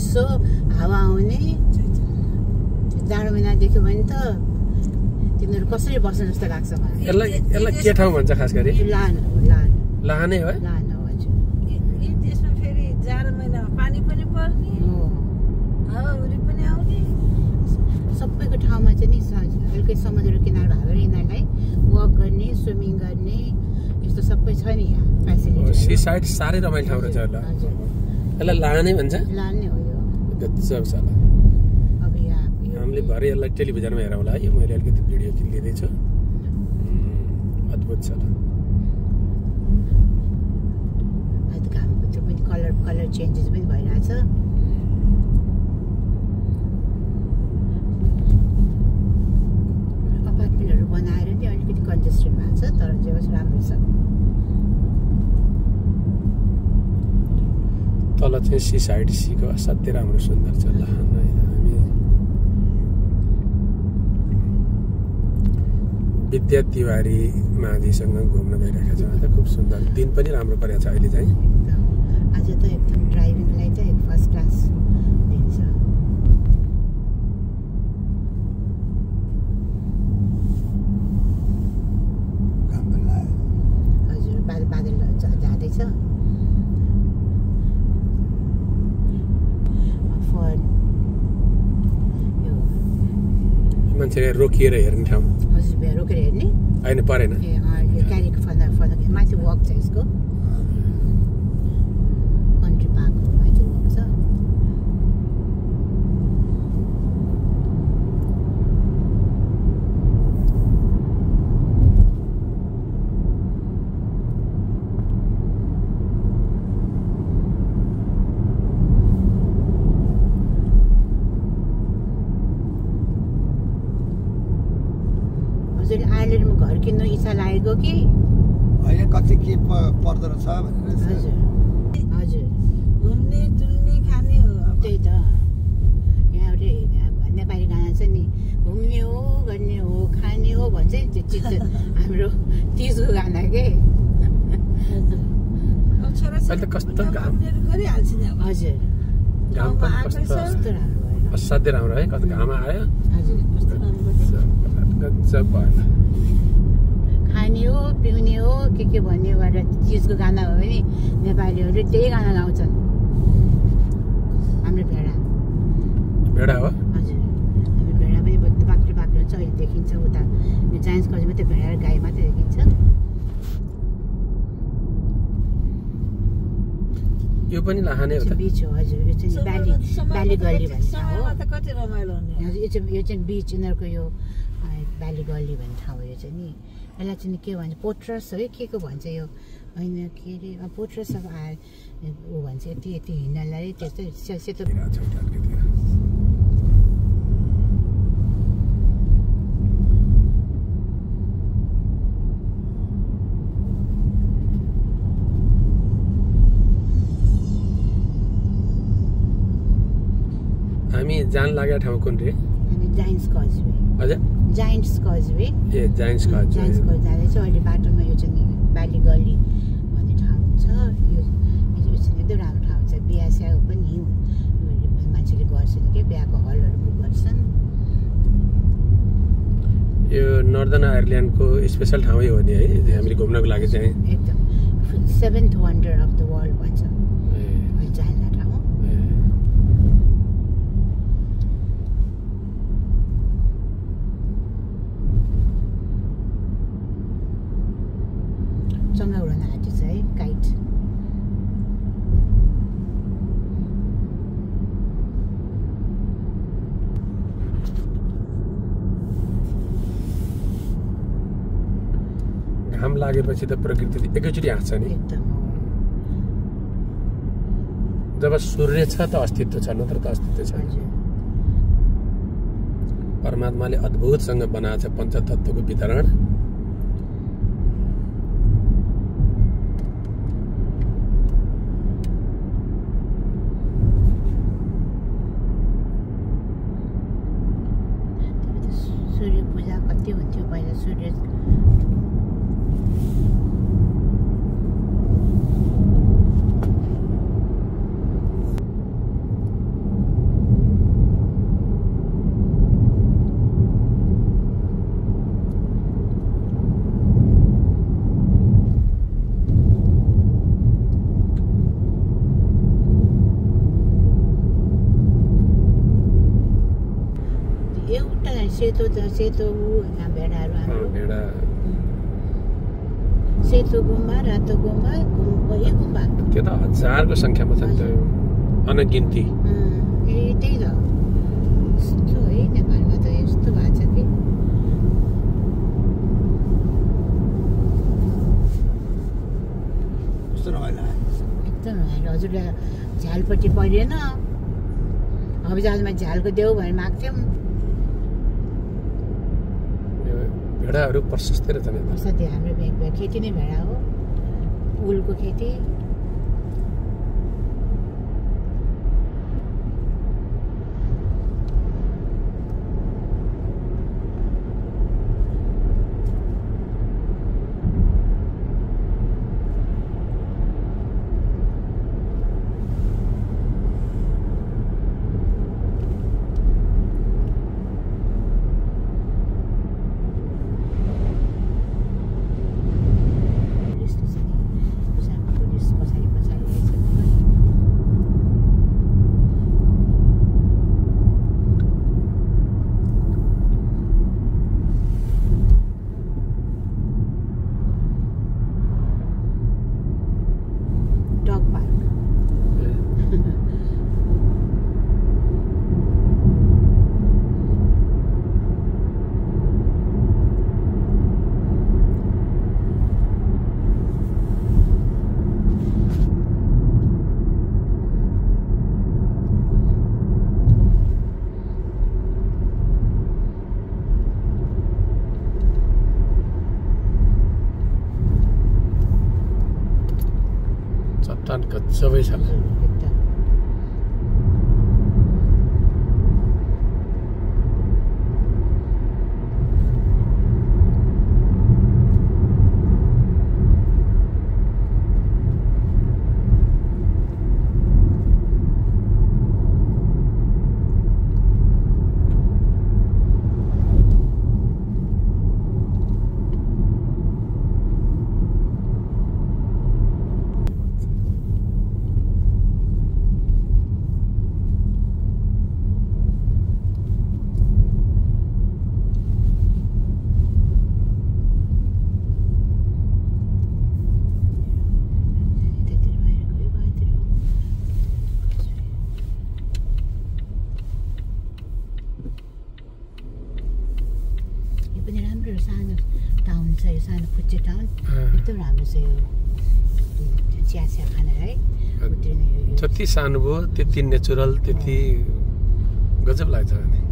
चिसो हावा आउने जाडो महिना देख्यो भने त तिनीहरू कसरी बस्न जस्तो लाग्छ मलाई। यसलाई के ठाउँ भन्छ खास गरी? लान लाहानै हो। लान हो हजुर। त्यसमा फेरि जाडो महिनामा पानी पनि पर्ने, हावाहुरी पनि आउने। सबैको ठाउँमा चाहिँ नि हल्कै समुद्र किनार भएर यिनीहरूलाई वक गर्ने, स्विमिङ गर्ने यस्तो सबै छ नि यहाँ फेसिलिटी। सी साइड साह्रै रमाइलो ठाउँ रहेछ होला। यसलाई लाहानै भन्छ। लाने हो यो। गजब छ। अब यहाँ हामीले भरे यसलाई टेलिभिजनमा हेरौँ होला है। मैले अलिकति भिडियो लिँदैछु। अद्भुत छ। घामको त्यो पनि कलर चेन्जेस पनि भइरहेछ। अपार्टमेन्टहरू बनाएर नि अलिकति कन्जेस्टेड भएको छ तर जे होस् राम्रो छ। तल चाहिँ सी साइड सीको असाध्यै राम्रो सुन्दर छ। लाहानै हामी विद्या तिवारी माझीसँग घुम्न गइरहेका छौँ। आज खुब सुन्दर दिन पनि राम्रो परेको छ अहिले चाहिँ। आज त एकदम ड्राइभिङलाई चाहिँ फर्स्ट क्लास दिन्छ। हजुर बादल जाँदैछ। मान्छेले रोकिएर हेर्ने ठाउँ। हजुर रोकेर हेर्ने होइन परेन। ए गाडीको फर्दा माथि वक छ यसको। कन्ट्री पार्कको माथि वक छ। आइल्यान्डमा घर किन्नु इच्छा लागेको कि होइन कति के पर्दो रहेछ भनेर। हजुर हजुर घुम्ने डुल्ने खाने हो। त्यही त यहाँ एउटै नेपाली गाना छ नि घुम्ने हो गर्ने हो खाने हो भन्छ नि त्यो चिज हाम्रो तिजको गाना के। अहिले त कस्तो घाम गरिहाल्छ नि। हजुर घाम पनि कस्तो राम्रो भयो। असाध्यै राम्रो है। कस्तो घाम आयो। हजुर गजब भयो। खाने हो पिउने हो के भन्ने भएर चिजको गाना हो भने नेपालीहरूले त्यही गाना गाउँछन्। हाम्रो भेडा हो। हजुर हाम्रो भेडा पनि बाक्लो बाक्लो छ। अहिले देखिन्छ उता जायन्स कलेजमा त भेडा र गाई मात्रै देखिन्छ। यो पनि लाहानै हो त। बिच हो हजुर। यो चाहिँ बाली गल्ली भन्छ हो। कति रमाइलो हुने। हजुर यो चाहिँ बिच यिनीहरूको यो बाली गल्ली भन्ने ठाउँ हो। यो चाहिँ नि यसलाई चाहिँ के भन्छ पोट्रस हो के को भन्छ यो होइन के अरे पोट्रस अब ऊ भन्छ यति हिँड्नलाई त्यस्तै सेतो। हामी जान लागेको ठाउँ कुन रे? हामी जायन्ट्स कजवे। हजुर जायन्ट्स कजवे। ए जायन्ट्स कज जाँदैछ। अहिले बाटोमा यो चाहिँ बाली गल्ली भन्ने ठाउँ छ। यो चाहिँ एकदम राम्रो ठाउँ छ। बिहा स्याह पनि मान्छेले गर्छन् के बिहाको हलहरू बुक गर्छन्। यो नर्दर्न आयरल्यान्डको स्पेसल ठाउँै हो नि है हामीले घुम्नको लागि चाहिँ। एकदम 7th wonder of the world भन्छ जान्ने ठाउँ। चङ्गा उडाउन आँटेको छ है काइट। घाम लागेपछि त प्रकृति एकैचोटि हाँस्छ नि। जब सूर्य छ त अस्तित्व छ नत्र त अस्तित्व छैन। परमात्माले अद्भुतसँग बनाएको छ पञ्चतत्त्वको वितरण। सूर्य पूजा कति हुन्थ्यो पहिला। सूर्य सेतो ऊ यहाँ भेडाहरू हाम्रो भेडा सेतो गुम्बा रातो गुम्बा यही गुम्बा त्यो त हजारको संख्यामा छ नि त्यो अनगिन्ती त्यही त यस्तो है नेपालमा त यस्तो भएको छ कि कस्तो रमाइलो एकदम रमाइलो हजुरलाई झ्यालपट्टि परेन हवाईजहाजमा झ्यालको देऊ भनेर माग्थ्यौँ भेडाहरू प्रशस्तै रहेछ नि साथै हाम्रो खेती नै भेडा हो उलको खेती चट्टान गजबै छ सानो टाउन छ यो सानो फुच्चे टाउन एकदम राम्रो छ यो चिया खाना है जति सानो भयो त्यति नेचुरल त्यति गजब लाग्छ